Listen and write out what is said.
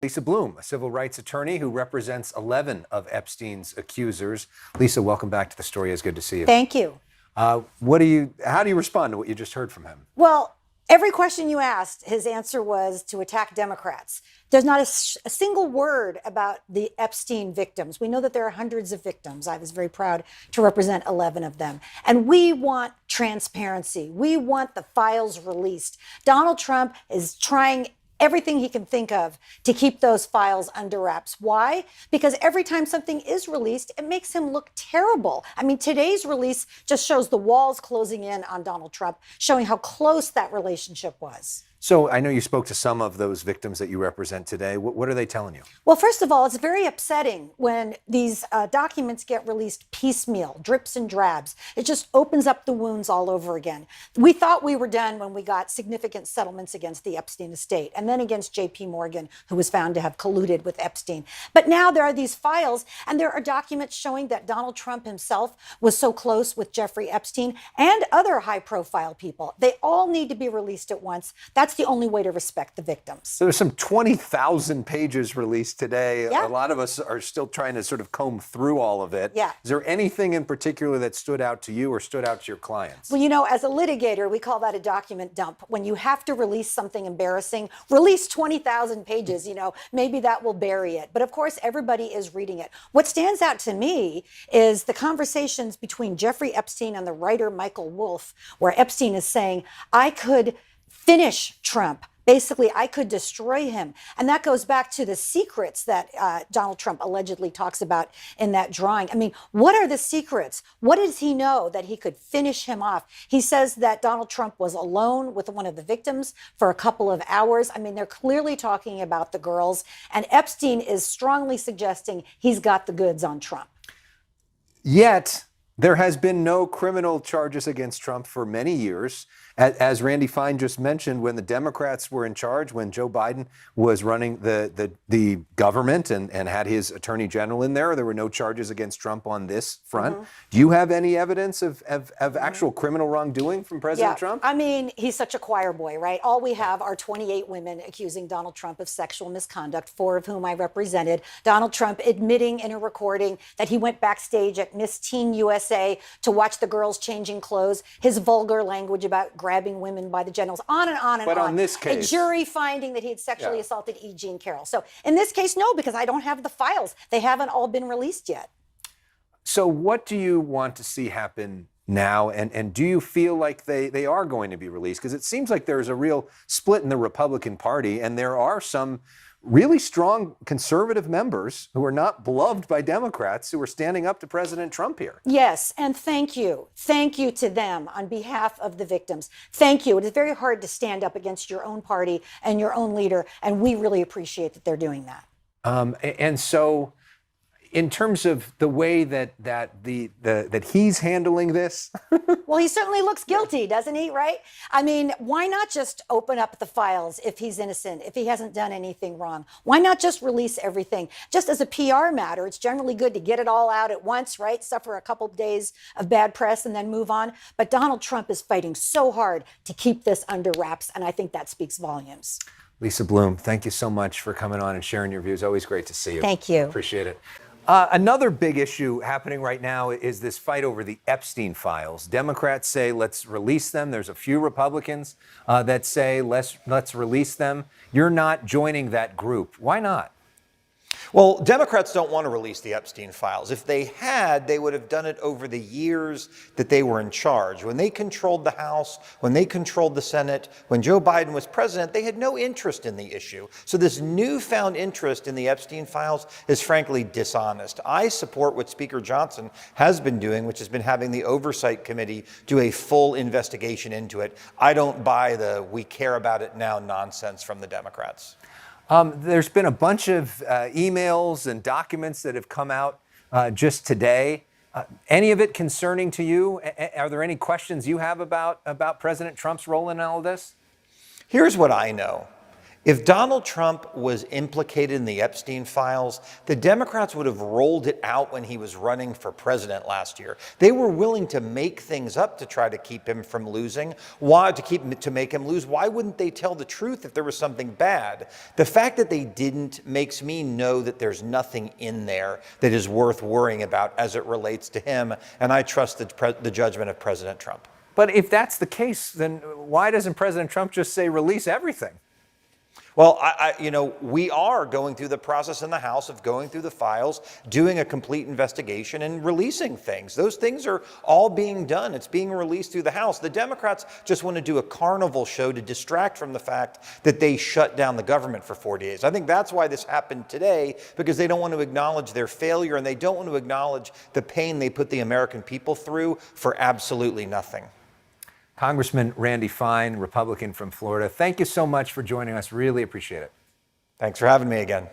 Lisa Bloom, a civil rights attorney who represents 11 of Epstein's accusers. Lisa, welcome back to the story. It's good to see you. Thank you. How do you respond to what you just heard from him? Well, every question you asked, his answer was to attack Democrats. There's not a single word about the Epstein victims. We know that there are hundreds of victims. I was very proud to represent 11 of them. And we want transparency. We want the files released. Donald Trump is trying everything he can think of to keep those files under wraps. Why? Because every time something is released, it makes him look terrible. I mean, today's release just shows the walls closing in on Donald Trump, showing how close that relationship was. So I know you spoke to some of those victims that you represent today. What are they telling you? Well, first of all, it's very upsetting when these documents get released piecemeal, drips and drabs. It just opens up the wounds all over again. We thought we were done when we got significant settlements against the Epstein estate and then against J.P. Morgan, who was found to have colluded with Epstein. But now there are these files and there are documents showing that Donald Trump himself was so close with Jeffrey Epstein and other high-profile people. They all need to be released at once. That's the only way to respect the victims. So there's some 20,000 pages released today. Yeah. A lot of us are still trying to sort of comb through all of it. Yeah. Is there anything in particular that stood out to you or stood out to your clients? Well, you know, as a litigator, we call that a document dump. When you have to release something embarrassing, release 20,000 pages, maybe that will bury it. But of course, everybody is reading it. What stands out to me is the conversations between Jeffrey Epstein and the writer Michael Wolff, where Epstein is saying, I could finish Trump. Basically, I could destroy him. And that goes back to the secrets that Donald Trump allegedly talks about in that drawing. I mean, what are the secrets? What does he know that he could finish him off? He says that Donald Trump was alone with one of the victims for a couple of hours. I mean, they're clearly talking about the girls. And Epstein is strongly suggesting he's got the goods on Trump. Yet, there has been no criminal charges against Trump for many years. As Randy Fine just mentioned, when the Democrats were in charge, when Joe Biden was running the government and had his attorney general in there were no charges against Trump on this front. Mm-hmm. Do you have any evidence of actual criminal wrongdoing from President Trump? I mean, he's such a choir boy, right? All we have are 28 women accusing Donald Trump of sexual misconduct, 4 of whom I represented. Donald Trump admitting in a recording that he went backstage at Miss Teen USA to watch the girls changing clothes, his vulgar language about grabbing women by the genitals, on and on and on. But on this case, a jury finding that he had sexually assaulted E. Jean Carroll. So in this case, no, because I don't have the files. They haven't all been released yet. So what do you want to see happen now? And do you feel like they are going to be released? Because it seems like there's a real split in the Republican Party, and there are some really strong conservative members who are not beloved by Democrats who are standing up to President Trump here. Yes, and thank you. Thank you to them on behalf of the victims. Thank you. It is very hard to stand up against your own party and your own leader, and we really appreciate that they're doing that. And so, in terms of the way that he's handling this, well, he certainly looks guilty, doesn't he? Right? I mean, why not just open up the files if he's innocent, if he hasn't done anything wrong? Why not just release everything? Just as a PR matter, it's generally good to get it all out at once, right? Suffer a couple of days of bad press and then move on. But Donald Trump is fighting so hard to keep this under wraps, and I think that speaks volumes. Lisa Bloom, thank you so much for coming on and sharing your views. Always great to see you. Thank you. Appreciate it. Another big issue happening right now is this fight over the Epstein files. Democrats say, let's release them. There's a few Republicans that say, let's release them. You're not joining that group. Why not? Well, Democrats don't want to release the Epstein files. If they had, they would have done it over the years that they were in charge. When they controlled the House, when they controlled the Senate, when Joe Biden was president, they had no interest in the issue. So this newfound interest in the Epstein files is frankly dishonest. I support what Speaker Johnson has been doing, which has been having the Oversight Committee do a full investigation into it. I don't buy the "we care about it now" nonsense from the Democrats. There's been a bunch of emails and documents that have come out just today. Any of it concerning to you? Are there any questions you have about President Trump's role in all of this? Here's what I know. If Donald Trump was implicated in the Epstein files, the Democrats would have rolled it out when he was running for president last year. They were willing to make things up to try to keep him from losing. Why to make him lose? Why wouldn't they tell the truth if there was something bad? The fact that they didn't makes me know that there's nothing in there that is worth worrying about as it relates to him, and I trust the judgment of President Trump. But if that's the case, then why doesn't President Trump just say release everything? Well, we are going through the process in the House of going through the files, doing a complete investigation and releasing things. Those things are all being done. It's being released through the House. The Democrats just want to do a carnival show to distract from the fact that they shut down the government for 4 days. I think that's why this happened today, because they don't want to acknowledge their failure and they don't want to acknowledge the pain they put the American people through for absolutely nothing. Congressman Randy Fine, Republican from Florida, thank you so much for joining us. Really appreciate it. Thanks for having me again.